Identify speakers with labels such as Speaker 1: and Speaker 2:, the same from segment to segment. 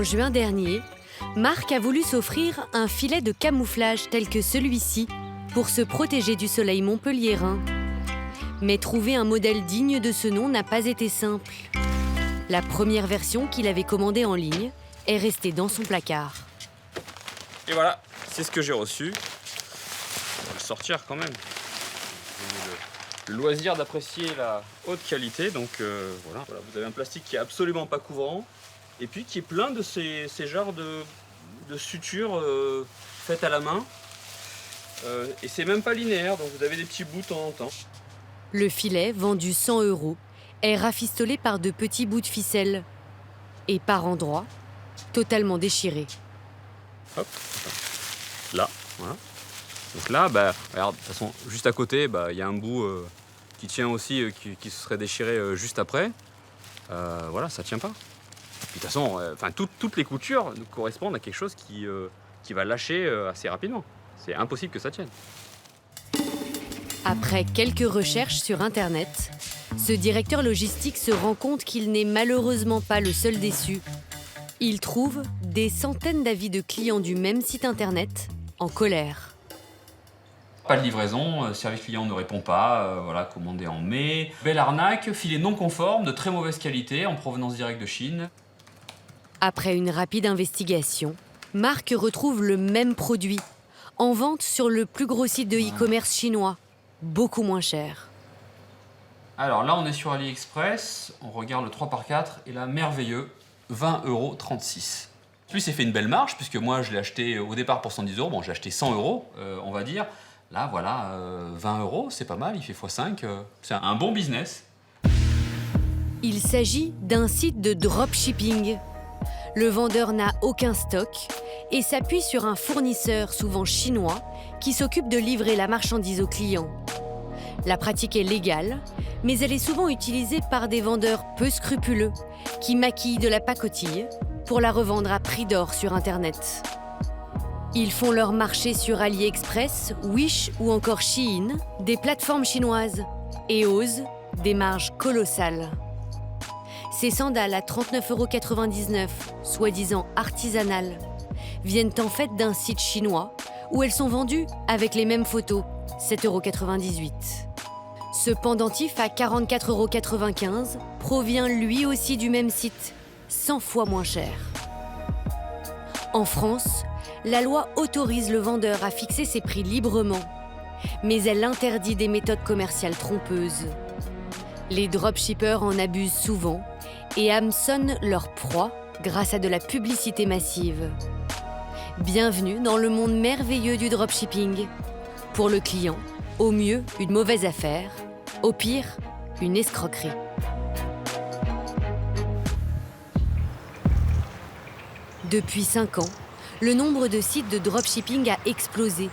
Speaker 1: En juin dernier, Marc a voulu s'offrir un filet de camouflage tel que celui-ci pour se protéger du soleil montpelliérain. Mais trouver un modèle digne de ce nom n'a pas été simple. La première version qu'il avait commandée en ligne est restée dans son placard.
Speaker 2: Et voilà, c'est ce que j'ai reçu. On va le sortir quand même. Le loisir d'apprécier la haute qualité. Donc voilà, vous avez un plastique qui est absolument pas couvrant et puis qui est plein de ces genres de sutures faites à la main. Et c'est même pas linéaire, donc vous avez des petits bouts de temps en temps.
Speaker 1: Le filet, vendu 100 €, est rafistolé par de petits bouts de ficelle et par endroits totalement déchirés.
Speaker 2: Hop, là, voilà. Donc là, regarde, de toute façon, juste à côté, il y a un bout qui tient aussi, qui se serait déchiré juste après. Voilà, ça tient pas. Puis, de toute façon, toutes les coutures correspondent à quelque chose qui va lâcher assez rapidement. C'est impossible que ça tienne.
Speaker 1: Après quelques recherches sur Internet, ce directeur logistique se rend compte qu'il n'est malheureusement pas le seul déçu. Il trouve des centaines d'avis de clients du même site Internet en colère.
Speaker 2: Pas de livraison, service client ne répond pas, voilà, commandé en mai. Belle arnaque, filet non conforme, de très mauvaise qualité, en provenance directe de Chine.
Speaker 1: Après une rapide investigation, Marc retrouve le même produit, en vente sur le plus gros site de e-commerce chinois, beaucoup moins cher.
Speaker 2: Alors là, on est sur AliExpress, on regarde le 3x4, et là, merveilleux, 20,36 €. En plus, c'est fait une belle marge, puisque moi, je l'ai acheté au départ pour 110 €. Bon, j'ai acheté 100 €, on va dire. Là, voilà, 20 €, c'est pas mal, il fait x5. C'est un bon business.
Speaker 1: Il s'agit d'un site de dropshipping. Le vendeur n'a aucun stock et s'appuie sur un fournisseur, souvent chinois, qui s'occupe de livrer la marchandise aux clients. La pratique est légale, mais elle est souvent utilisée par des vendeurs peu scrupuleux qui maquillent de la pacotille pour la revendre à prix d'or sur Internet. Ils font leur marché sur AliExpress, Wish ou encore Shein, des plateformes chinoises, et osent des marges colossales. Ces sandales à 39,99 €, soi-disant artisanales, viennent en fait d'un site chinois où elles sont vendues avec les mêmes photos, 7,98 €. Ce pendentif à 44,95 € provient lui aussi du même site, 100 fois moins cher. En France, la loi autorise le vendeur à fixer ses prix librement, mais elle interdit des méthodes commerciales trompeuses. Les dropshippers en abusent souvent et hameçonnent leur proie grâce à de la publicité massive. Bienvenue dans le monde merveilleux du dropshipping. Pour le client, au mieux, une mauvaise affaire, au pire, une escroquerie. Depuis 5 ans, le nombre de sites de dropshipping a explosé,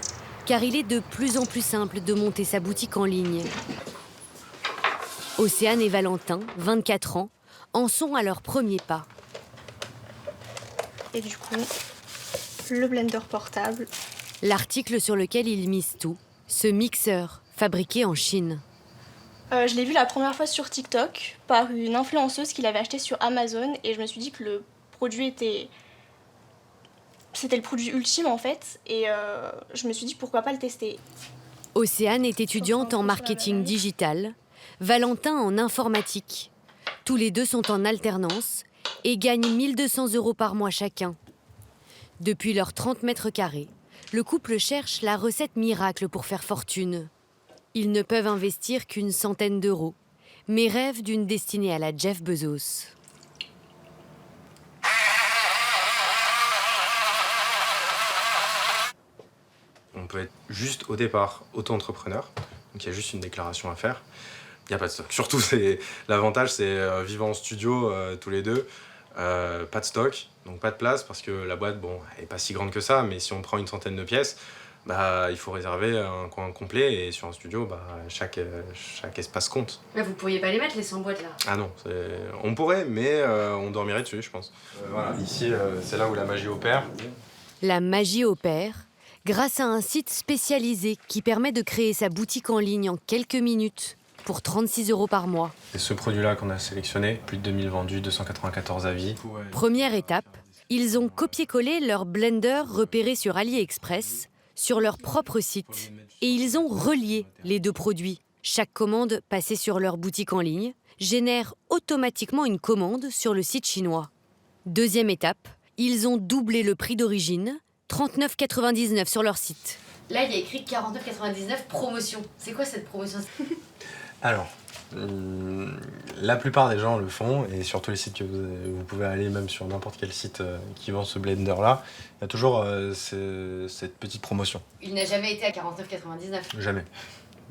Speaker 1: car il est de plus en plus simple de monter sa boutique en ligne. Océane et Valentin, 24 ans, en sont à leur premier pas.
Speaker 3: Et du coup, le blender portable.
Speaker 1: L'article sur lequel ils misent tout, ce mixeur, fabriqué en Chine.
Speaker 3: Je l'ai vu la première fois sur TikTok par une influenceuse qui l'avait acheté sur Amazon et je me suis dit que le produit c'était le produit ultime en fait et je me suis dit pourquoi pas le tester.
Speaker 1: Océane est étudiante en marketing digital, Valentin en informatique. Tous les deux sont en alternance et gagnent 1 200 € par mois chacun. Depuis leurs 30 mètres carrés, le couple cherche la recette miracle pour faire fortune. Ils ne peuvent investir qu'une centaine d'euros, mais rêvent d'une destinée à la Jeff Bezos.
Speaker 4: On peut être juste au départ auto-entrepreneur, donc il y a juste une déclaration à faire. Il n'y a pas de stock. Surtout, l'avantage, c'est vivre en studio tous les deux, pas de stock, donc pas de place parce que la boîte, bon, elle n'est pas si grande que ça, mais si on prend une centaine de pièces, il faut réserver un coin complet et sur un studio, chaque espace compte.
Speaker 1: Mais vous pourriez pas les mettre les 100 boîtes là?
Speaker 4: Ah non, on pourrait, mais on dormirait dessus, je pense. Voilà, ici, c'est là où la magie opère.
Speaker 1: La magie opère grâce à un site spécialisé qui permet de créer sa boutique en ligne en quelques minutes pour 36 € par mois.
Speaker 4: C'est ce produit-là qu'on a sélectionné, plus de 2000 vendus, 294 avis.
Speaker 1: Première étape, Ils ont copié-collé leur blender repéré sur AliExpress sur leur propre site. Et ils ont relié les deux produits. Chaque commande passée sur leur boutique en ligne génère automatiquement une commande sur le site chinois. Deuxième étape, ils ont doublé le prix d'origine, 39,99 sur leur site. Là, il y a écrit 49,99 promotion. C'est quoi cette promotion?
Speaker 4: Alors, la plupart des gens le font, et sur tous les sites que vous pouvez aller, même sur n'importe quel site qui vend ce blender-là, il y a toujours cette petite promotion.
Speaker 1: Il n'a jamais été à 49,99.
Speaker 4: Jamais.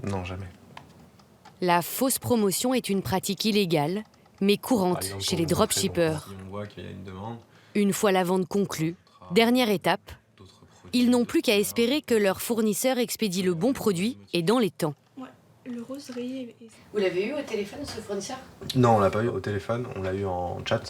Speaker 4: Non, jamais.
Speaker 1: La fausse promotion est une pratique illégale, mais courante chez les dropshippers.
Speaker 4: On voit qu'il y a une demande.
Speaker 1: Une fois la vente conclue, dernière étape, ils n'ont plus qu'à espérer que leur fournisseur expédie le bon produit et dans les temps.
Speaker 3: Ouais, le rose rayé.
Speaker 1: Vous l'avez eu au téléphone, ce fournisseur?
Speaker 4: Non, on l'a pas eu au téléphone, on l'a eu en chat.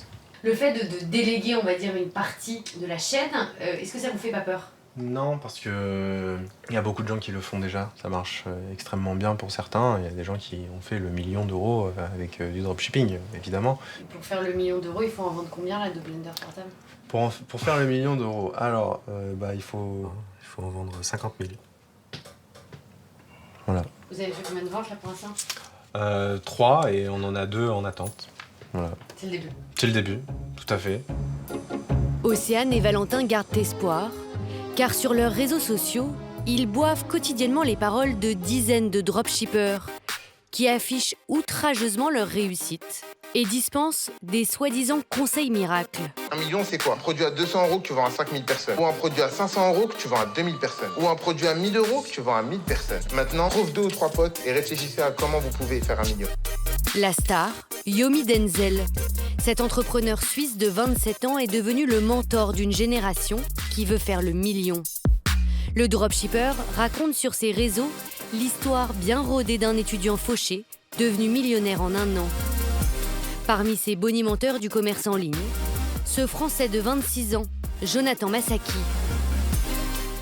Speaker 1: Le fait de déléguer, on va dire, une partie de la chaîne, est-ce que ça vous fait pas peur?
Speaker 4: Non, parce que il y a beaucoup de gens qui le font déjà. Ça marche extrêmement bien pour certains. Il y a des gens qui ont fait le 1 million d'euros avec du dropshipping, évidemment.
Speaker 1: Et pour faire le 1 million d'euros, il faut en vendre combien là, de blender portable?
Speaker 4: Pour faire le 1 million d'euros, alors il faut en vendre 50 000. Voilà.
Speaker 1: Vous avez fait combien de ventes là pour l'instant?
Speaker 4: 3 et on en a 2 en attente. Voilà.
Speaker 1: C'est le début.
Speaker 4: C'est le début, tout à fait.
Speaker 1: Océane et Valentin gardent espoir, car sur leurs réseaux sociaux, ils boivent quotidiennement les paroles de dizaines de dropshippers qui affichent outrageusement leur réussite et dispensent des soi-disant conseils miracles.
Speaker 5: 1 million, c'est quoi? Un produit à 200 € que tu vends à 5000 personnes. Ou un produit à 500 € que tu vends à 2000 personnes. Ou un produit à 1000 € que tu vends à 1000 personnes. Maintenant, trouve 2 ou 3 potes et réfléchissez à comment vous pouvez faire 1 million.
Speaker 1: La star, Yomi Denzel. Cet entrepreneur suisse de 27 ans est devenu le mentor d'une génération qui veut faire le million. Le dropshipper raconte sur ses réseaux l'histoire bien rodée d'un étudiant fauché devenu millionnaire en 1 an. Parmi ces bonimenteurs du commerce en ligne, ce Français de 26 ans, Jonathan Masaki.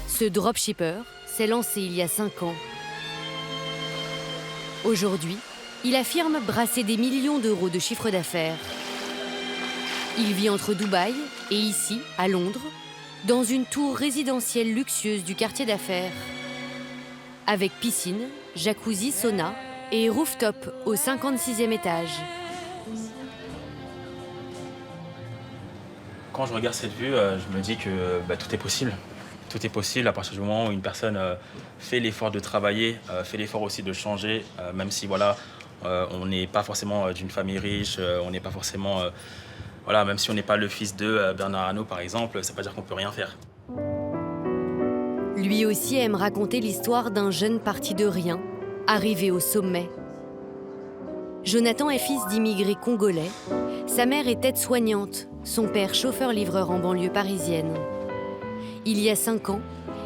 Speaker 1: Ce dropshipper s'est lancé il y a 5 ans. Aujourd'hui, il affirme brasser des millions d'euros de chiffre d'affaires. Il vit entre Dubaï et ici, à Londres, dans une tour résidentielle luxueuse du quartier d'affaires. Avec piscine, jacuzzi, sauna et rooftop au 56e étage.
Speaker 6: Quand je regarde cette vue, je me dis que tout est possible. Tout est possible à partir du moment où une personne fait l'effort de travailler, fait l'effort aussi de changer, même si on n'est pas forcément d'une famille riche, on n'est pas forcément... même si on n'est pas le fils de Bernard Arnault, par exemple, ça ne veut pas dire qu'on ne peut rien faire.
Speaker 1: Lui aussi aime raconter l'histoire d'un jeune parti de rien, arrivé au sommet. Jonathan est fils d'immigrés congolais. Sa mère est aide-soignante, son père chauffeur-livreur en banlieue parisienne. Il y a 5 ans,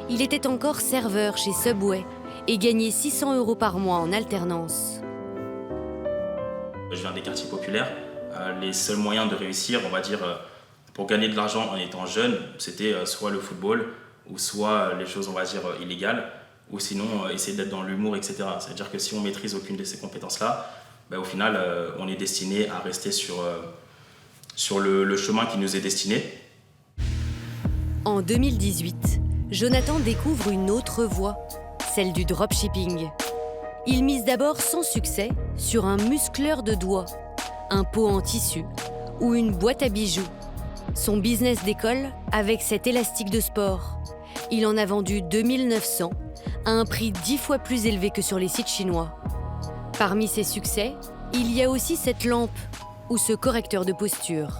Speaker 1: il était encore serveur chez Subway et gagnait 600 € par mois en alternance.
Speaker 6: Je viens des quartiers populaires. Les seuls moyens de réussir, on va dire, pour gagner de l'argent en étant jeune, c'était soit le football, ou soit les choses, on va dire, illégales, ou sinon essayer d'être dans l'humour, etc. C'est-à-dire que si on maîtrise aucune de ces compétences-là, au final, on est destiné à rester sur le chemin qui nous est destiné.
Speaker 1: En 2018, Jonathan découvre une autre voie, celle du dropshipping. Il mise d'abord sans succès sur un muscleur de doigts, un pot en tissu ou une boîte à bijoux. Son business décolle avec cet élastique de sport. Il en a vendu 2900 à un prix 10 fois plus élevé que sur les sites chinois. Parmi ses succès, il y a aussi cette lampe ou ce correcteur de posture.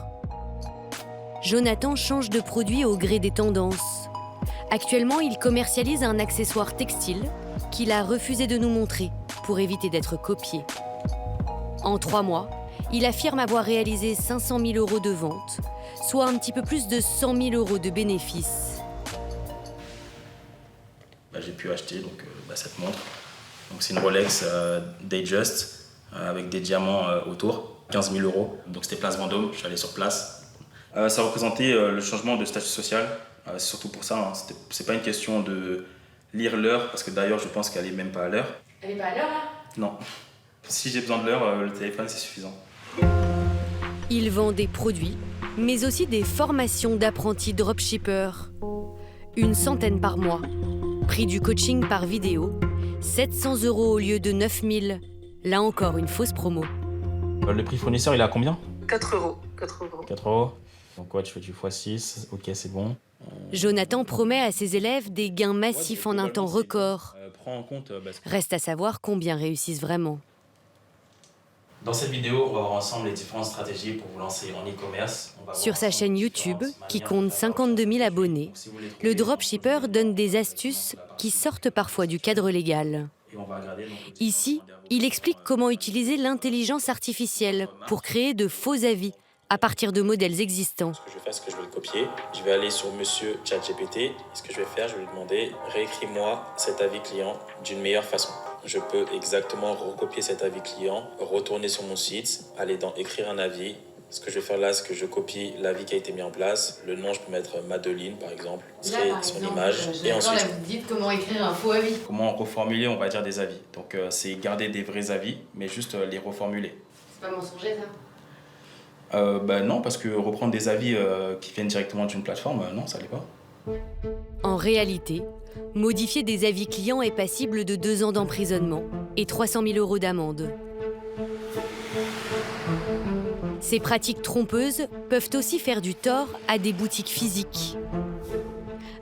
Speaker 1: Jonathan change de produit au gré des tendances. Actuellement, il commercialise un accessoire textile qu'il a refusé de nous montrer pour éviter d'être copié. En 3 mois, il affirme avoir réalisé 500 000 € de vente, soit un petit peu plus de 100 000 € de bénéfices.
Speaker 6: J'ai pu acheter cette montre. Donc, c'est une Rolex Datejust avec des diamants autour, 15 000 €. Donc c'était place Vendôme, je suis allé sur place. Ça représentait le changement de statut social. C'est surtout pour ça, c'est pas une question de lire l'heure, parce que d'ailleurs je pense qu'elle est même pas à l'heure.
Speaker 1: Elle est pas à l'heure là ?
Speaker 6: Non. Si j'ai besoin de l'heure, le téléphone c'est suffisant.
Speaker 1: Il vend des produits mais aussi des formations d'apprentis dropshippers. 100 par mois. Prix du coaching par vidéo, 700 € au lieu de 9000. Là encore, une fausse promo.
Speaker 6: Le prix fournisseur, il est à combien ?
Speaker 7: 4 €. 4 €.
Speaker 6: 4 €. Donc ouais, tu fais du x6, ok, c'est bon.
Speaker 1: Jonathan promet à ses élèves des gains massifs en un temps record.
Speaker 6: Prends en compte,
Speaker 1: Reste à savoir combien réussissent vraiment.
Speaker 6: Dans cette vidéo, on va voir ensemble les différentes stratégies pour vous lancer en e-commerce.
Speaker 1: Sur sa chaîne YouTube, qui compte 52 000 abonnés, le dropshipper donne des astuces qui sortent parfois du cadre légal. Ici, il explique comment utiliser l'intelligence artificielle pour créer de faux avis à partir de modèles existants.
Speaker 6: Ce que je vais faire, c'est que je vais le copier. Je vais aller sur Monsieur ChatGPT. Et ce que je vais faire, je vais lui demander « Réécris-moi cet avis client d'une meilleure façon ». Je peux exactement recopier cet avis client, retourner sur mon site, aller dans « Écrire un avis ». Ce que je vais faire là, c'est que je copie l'avis qui a été mis en place. Le nom, je peux mettre Madeline, par exemple. Créer son image. Et ensuite,
Speaker 1: vous dites comment écrire un faux avis.
Speaker 6: comment reformuler, on va dire, des avis. Donc, c'est garder des vrais avis, mais juste les reformuler.
Speaker 1: C'est pas mensonger, ça?
Speaker 6: Non, parce que reprendre des avis qui viennent directement d'une plateforme, non, ça l'est pas.
Speaker 1: En réalité, modifier des avis clients est passible de 2 ans d'emprisonnement et 300 000 € d'amende. Ces pratiques trompeuses peuvent aussi faire du tort à des boutiques physiques.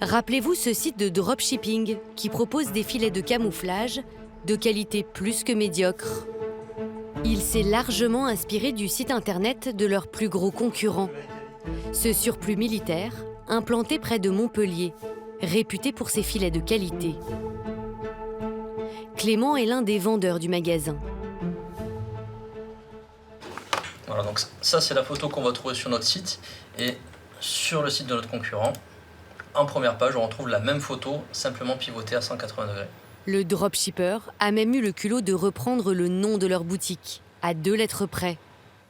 Speaker 1: Rappelez-vous ce site de dropshipping qui propose des filets de camouflage de qualité plus que médiocre. Il s'est largement inspiré du site internet de leur plus gros concurrent. Ce surplus militaire, implanté près de Montpellier, réputé pour ses filets de qualité. Clément est l'un des vendeurs du magasin.
Speaker 8: Voilà, donc ça c'est la photo qu'on va trouver sur notre site et sur le site de notre concurrent. En première page, on retrouve la même photo, simplement pivotée à 180 degrés.
Speaker 1: Le dropshipper a même eu le culot de reprendre le nom de leur boutique, à 2 lettres près.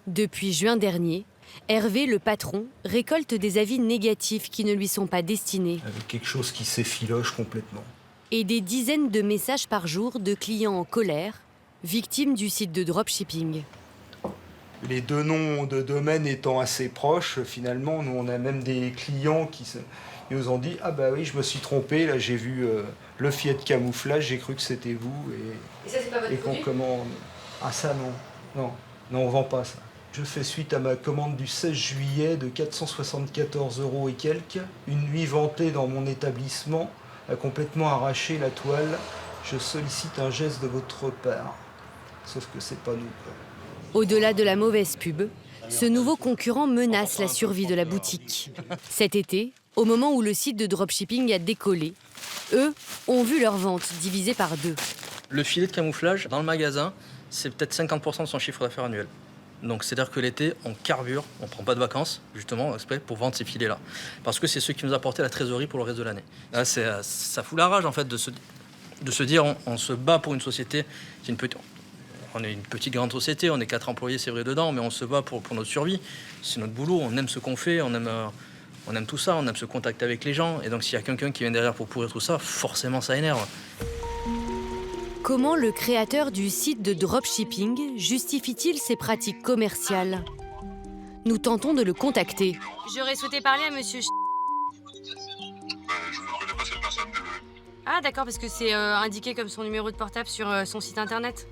Speaker 1: Depuis juin dernier, Hervé, le patron, récolte des avis négatifs qui ne lui sont pas destinés.
Speaker 9: Avec quelque chose qui s'effiloche complètement.
Speaker 1: Et des dizaines de messages par jour de clients en colère, victimes du site de dropshipping.
Speaker 9: Les 2 noms de domaine étant assez proches, finalement, nous on a même des clients qui nous ont dit « Ah bah oui, je me suis trompé, là j'ai vu le filet de camouflage, j'ai cru que c'était vous. »
Speaker 1: Et ça c'est pas votre produit ?
Speaker 9: qu'on commande. Ah ça non, on vend pas ça. Je fais suite à ma commande du 16 juillet de 474 € et quelques. Une nuit vantée dans mon établissement a complètement arraché la toile. Je sollicite un geste de votre part. Sauf que c'est pas nous, quoi.
Speaker 1: Au-delà de la mauvaise pub, ce nouveau concurrent menace la survie de la boutique. Cet été, au moment où le site de dropshipping a décollé, eux ont vu leur vente divisée par 2.
Speaker 8: Le filet de camouflage dans le magasin, c'est peut-être 50% de son chiffre d'affaires annuel. Donc c'est-à-dire que l'été, on carbure, on ne prend pas de vacances, justement, exprès pour vendre ces filets-là. Parce que c'est ceux qui nous apportaient la trésorerie pour le reste de l'année. Là, ça fout la rage, en fait, de se dire on se bat pour une société. On est une petite grande société, on est 4 employés, c'est vrai, dedans, mais on se bat pour notre survie. C'est notre boulot, on aime ce qu'on fait, on aime tout ça, on aime ce contact avec les gens. Et donc s'il y a quelqu'un qui vient derrière pour pourrir tout ça, forcément ça énerve.
Speaker 1: Comment le créateur du site de dropshipping justifie-t-il ses pratiques commerciales ? Nous tentons de le contacter. J'aurais souhaité parler à monsieur...
Speaker 10: Je ne connais pas cette personne, désolé.
Speaker 1: Ah d'accord, parce que c'est indiqué comme son numéro de portable sur son site internet.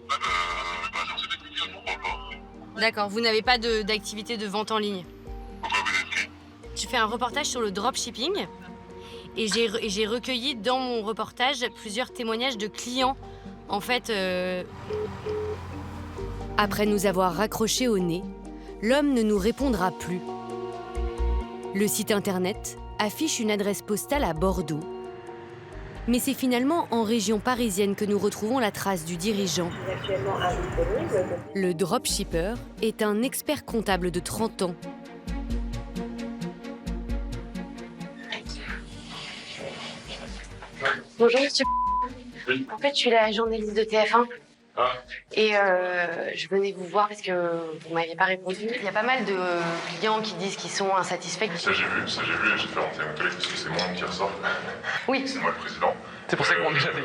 Speaker 10: Sur ces techniques, je ne crois pas.
Speaker 1: D'accord, vous n'avez pas d'activité de vente en ligne.
Speaker 10: Pourquoi vous êtes qui ?
Speaker 1: Je fais un reportage sur le dropshipping et j'ai recueilli dans mon reportage plusieurs témoignages de clients. En fait, après nous avoir raccroché au nez, l'homme ne nous répondra plus. Le site internet affiche une adresse postale à Bordeaux. Mais c'est finalement en région parisienne que nous retrouvons la trace du dirigeant. Le dropshipper est un expert comptable de 30 ans.
Speaker 11: Bonjour monsieur.
Speaker 10: Oui.
Speaker 11: En fait, je suis la journaliste de TF1
Speaker 10: Ah,
Speaker 11: et je venais vous voir parce que vous m'aviez pas répondu. Il y a pas mal de clients qui disent qu'ils sont insatisfaits.
Speaker 10: ça j'ai vu, et j'ai fait rentrer mon collègue parce que c'est mon nom qui ressort.
Speaker 11: Oui.
Speaker 10: C'est moi le président.
Speaker 8: C'est pour ça qu'on est jamais.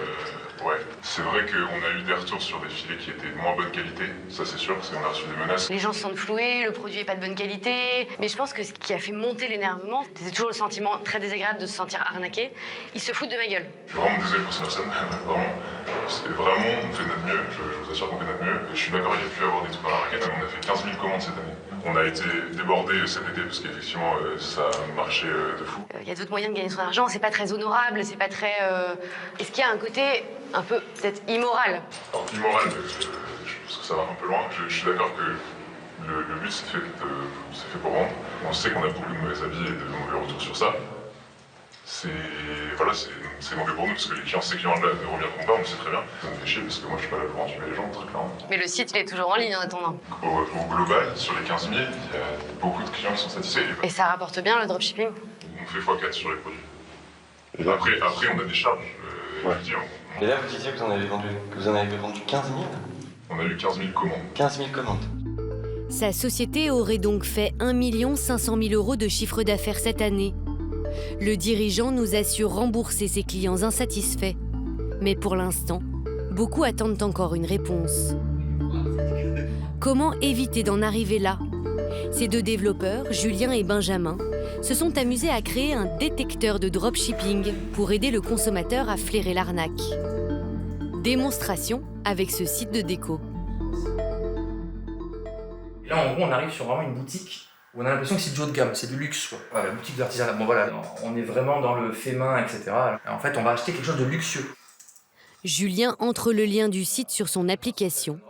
Speaker 10: Ouais, c'est vrai qu'on a eu des retours sur des filets qui étaient de moins bonne qualité, ça c'est sûr, parce qu'on a reçu des menaces.
Speaker 11: Les gens se sentent floués, le produit est pas de bonne qualité. Mais je pense que ce qui a fait monter l'énervement, c'est toujours le sentiment très désagréable de se sentir arnaqué. Ils se foutent de ma gueule.
Speaker 10: Je suis vraiment désolé pour cette personne, vraiment. On fait de notre mieux, je vous assure qu'on fait de notre mieux. Je suis d'accord, il y a pu avoir des trucs dans la raquette, mais on a fait 15 000 commandes cette année. On a été débordés cet été parce qu'effectivement ça marchait de fou.
Speaker 11: Il y a d'autres moyens de gagner son argent, c'est pas très honorable, c'est pas très... Est-ce qu'il y a un côté un peu peut-être immoral?
Speaker 10: Alors immoral, je pense que ça va un peu loin. Je suis d'accord que le but c'est fait pour vendre. On sait qu'on a beaucoup de mauvais avis et de mauvais retours sur ça. C'est mauvais pour nous parce que ces clients-là ne reviendront pas, on le sait très bien. Ça me fait chier parce que moi je suis pas là pour entuber les gens, très clairement.
Speaker 11: Mais le site il est toujours en ligne en attendant.
Speaker 10: Au global, sur les 15 000, il y a beaucoup de clients qui sont satisfaits.
Speaker 11: Et ça rapporte bien le dropshipping?
Speaker 10: On fait x4 sur les produits. Après on a des charges.
Speaker 12: Et là vous disiez que vous en avez vendu 15 000?
Speaker 10: On a eu 15 000 commandes.
Speaker 12: 15 000 commandes.
Speaker 1: Sa société aurait donc fait 1 500 000 € de chiffre d'affaires cette année. Le dirigeant nous assure rembourser ses clients insatisfaits. Mais pour l'instant, beaucoup attendent encore une réponse. Comment éviter d'en arriver là? Ces deux développeurs, Julien et Benjamin, se sont amusés à créer un détecteur de dropshipping pour aider le consommateur à flairer l'arnaque. Démonstration avec ce site de déco.
Speaker 8: Et là, en gros, on arrive sur vraiment une boutique où on a l'impression que c'est du haut de gamme, c'est du luxe, quoi. Voilà, la boutique d'artisanat. Bon voilà, on est vraiment dans le fait main, etc. En fait, on va acheter quelque chose de luxueux.
Speaker 1: Julien entre le lien du site sur son application.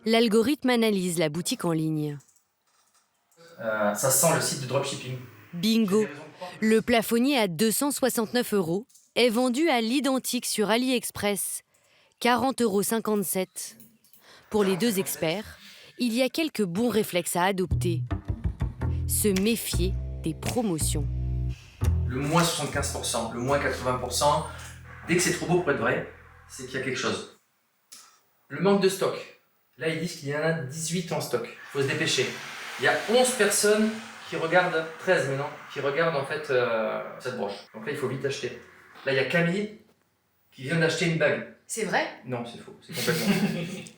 Speaker 1: L'algorithme analyse la boutique en ligne.
Speaker 8: Ça sent le site de dropshipping.
Speaker 1: Bingo! Le plafonnier à 269 € est vendu à l'identique sur AliExpress, 40,57 €. Pour les deux experts, il y a quelques bons réflexes à adopter. Se méfier des promotions.
Speaker 8: Le moins 75%, le moins 80%, dès que c'est trop beau pour être vrai, c'est qu'il y a quelque chose. Le manque de stock. Là, ils disent qu'il y en a 18 en stock. Il faut se dépêcher. Il y a 11 personnes qui regardent, 13 maintenant, qui regardent en fait cette broche. Donc là, il faut vite acheter. Là, il y a Camille qui vient d'acheter une bague.
Speaker 11: C'est vrai?
Speaker 8: Non, c'est faux, c'est complètement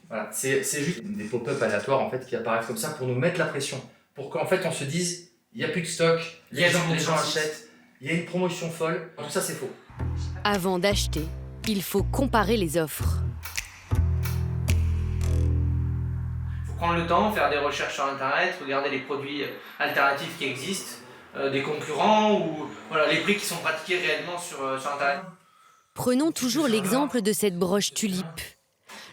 Speaker 8: voilà, c'est juste des pop-up aléatoires en fait, qui apparaissent comme ça pour nous mettre la pression. Pour qu'en fait on se dise, il n'y a plus de stock, les gens achètent, il y a une promotion folle, tout ça c'est faux.
Speaker 1: Avant d'acheter, il faut comparer les offres.
Speaker 13: Il faut prendre le temps, faire des recherches sur internet, regarder les produits alternatifs qui existent, des concurrents ou voilà, les prix qui sont pratiqués réellement sur internet.
Speaker 1: Prenons toujours l'exemple de cette broche tulipe.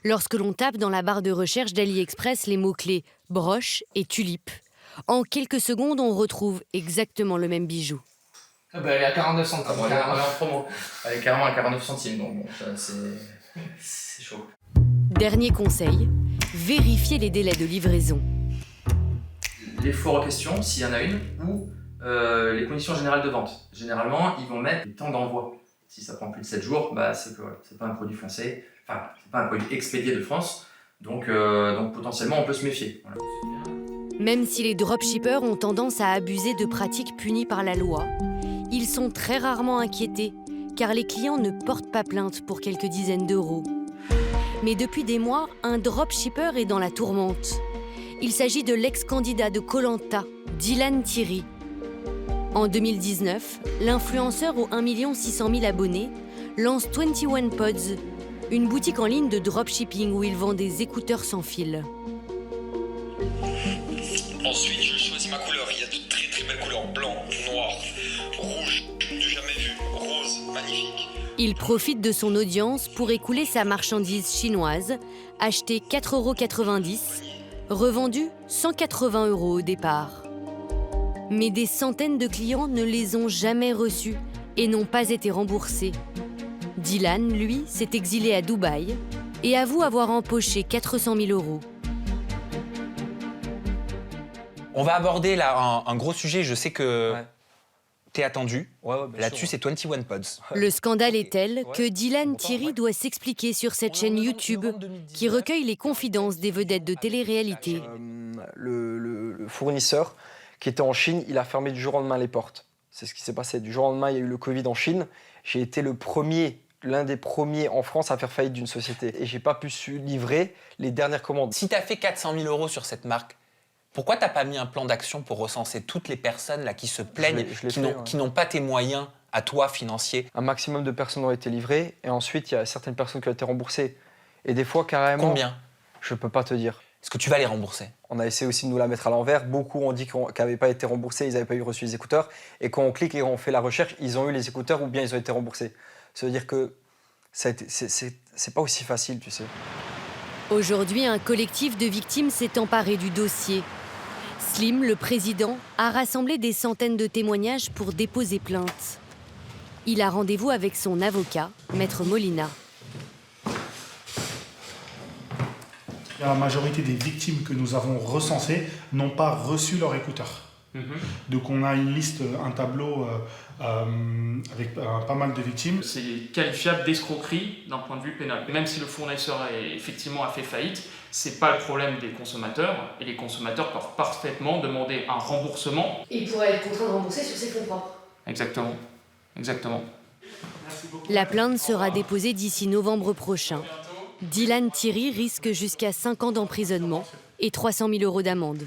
Speaker 1: Lorsque l'on tape dans la barre de recherche d'AliExpress les mots-clés broche et tulipe, en quelques secondes, on retrouve exactement le même bijou.
Speaker 13: Elle est à 49 centimes.
Speaker 8: Ah bon, elle est en promo. Elle est carrément à 49 centimes, donc bon, c'est chaud.
Speaker 1: Dernier conseil, vérifiez les délais de livraison.
Speaker 8: Les foires aux questions, s'il y en a une, ou les conditions générales de vente. Généralement, ils vont mettre des temps d'envoi. Si ça prend plus de 7 jours, bah c'est que voilà, c'est pas un produit français, enfin, c'est pas un produit expédié de France, donc potentiellement on peut se méfier. Voilà.
Speaker 1: Même si les dropshippers ont tendance à abuser de pratiques punies par la loi, ils sont très rarement inquiétés, car les clients ne portent pas plainte pour quelques dizaines d'euros. Mais depuis des mois, un dropshipper est dans la tourmente. Il s'agit de l'ex-candidat de Koh-Lanta, Dylan Thierry. En 2019, l'influenceur aux 1 600 000 abonnés lance 21 Pods, une boutique en ligne de dropshipping où il vend des écouteurs sans fil.
Speaker 14: Ensuite, je choisis ma couleur. Il y a de très très belles couleurs. Blanc, noir, rouge, du jamais vu, rose, magnifique.
Speaker 1: Il profite de son audience pour écouler sa marchandise chinoise, achetée 4,90 €, revendue 180 € au départ. Mais des centaines de clients ne les ont jamais reçus et n'ont pas été remboursés. Dylan, lui, s'est exilé à Dubaï et avoue avoir empoché 400 000 €.
Speaker 15: On va aborder là un gros sujet, je sais que t'es attendu. Là-dessus, c'est 21 Pods.
Speaker 1: Le scandale est tel que Dylan Thierry doit s'expliquer sur cette chaîne YouTube qui recueille les confidences des vedettes de télé-réalité.
Speaker 16: Le fournisseur qui était en Chine, il a fermé du jour au lendemain les portes. C'est ce qui s'est passé. Du jour au lendemain, il y a eu le Covid en Chine. J'ai été le premier l'un des premiers en France à faire faillite d'une société. Et j'ai pas pu livrer les dernières commandes.
Speaker 15: Si tu as fait 400 000 € sur cette marque, pourquoi t'as pas mis un plan d'action pour recenser toutes les personnes là, qui se plaignent, qui n'ont pas tes moyens à toi financiers?
Speaker 16: Un maximum de personnes ont été livrées et ensuite il y a certaines personnes qui ont été remboursées. Et des fois carrément...
Speaker 15: Combien?
Speaker 16: Je peux pas te dire.
Speaker 15: Est-ce que tu vas les rembourser?
Speaker 16: On a essayé aussi de nous la mettre à l'envers. Beaucoup ont dit qu'ils n'avaient pas été remboursés, ils n'avaient pas reçu les écouteurs. Et quand on clique et on fait la recherche, ils ont eu les écouteurs ou bien ils ont été remboursés. Ça veut dire que c'est pas aussi facile, tu sais.
Speaker 1: Aujourd'hui, un collectif de victimes s'est emparé du dossier. Slim, le président, a rassemblé des centaines de témoignages pour déposer plainte. Il a rendez-vous avec son avocat, Maître Molina.
Speaker 17: La majorité des victimes que nous avons recensées n'ont pas reçu leur écouteur. Donc on a une liste, un tableau avec pas mal de victimes.
Speaker 18: C'est qualifiable d'escroquerie d'un point de vue pénal. Même si le fournisseur effectivement a fait faillite, c'est pas le problème des consommateurs, et les consommateurs peuvent parfaitement demander un remboursement.
Speaker 11: Et il pourrait être contraint de rembourser sur ses fonds propres.
Speaker 18: Exactement. Exactement.
Speaker 1: La plainte sera déposée d'ici novembre prochain. Dylan Thierry risque jusqu'à 5 ans d'emprisonnement et 300 000 € d'amende.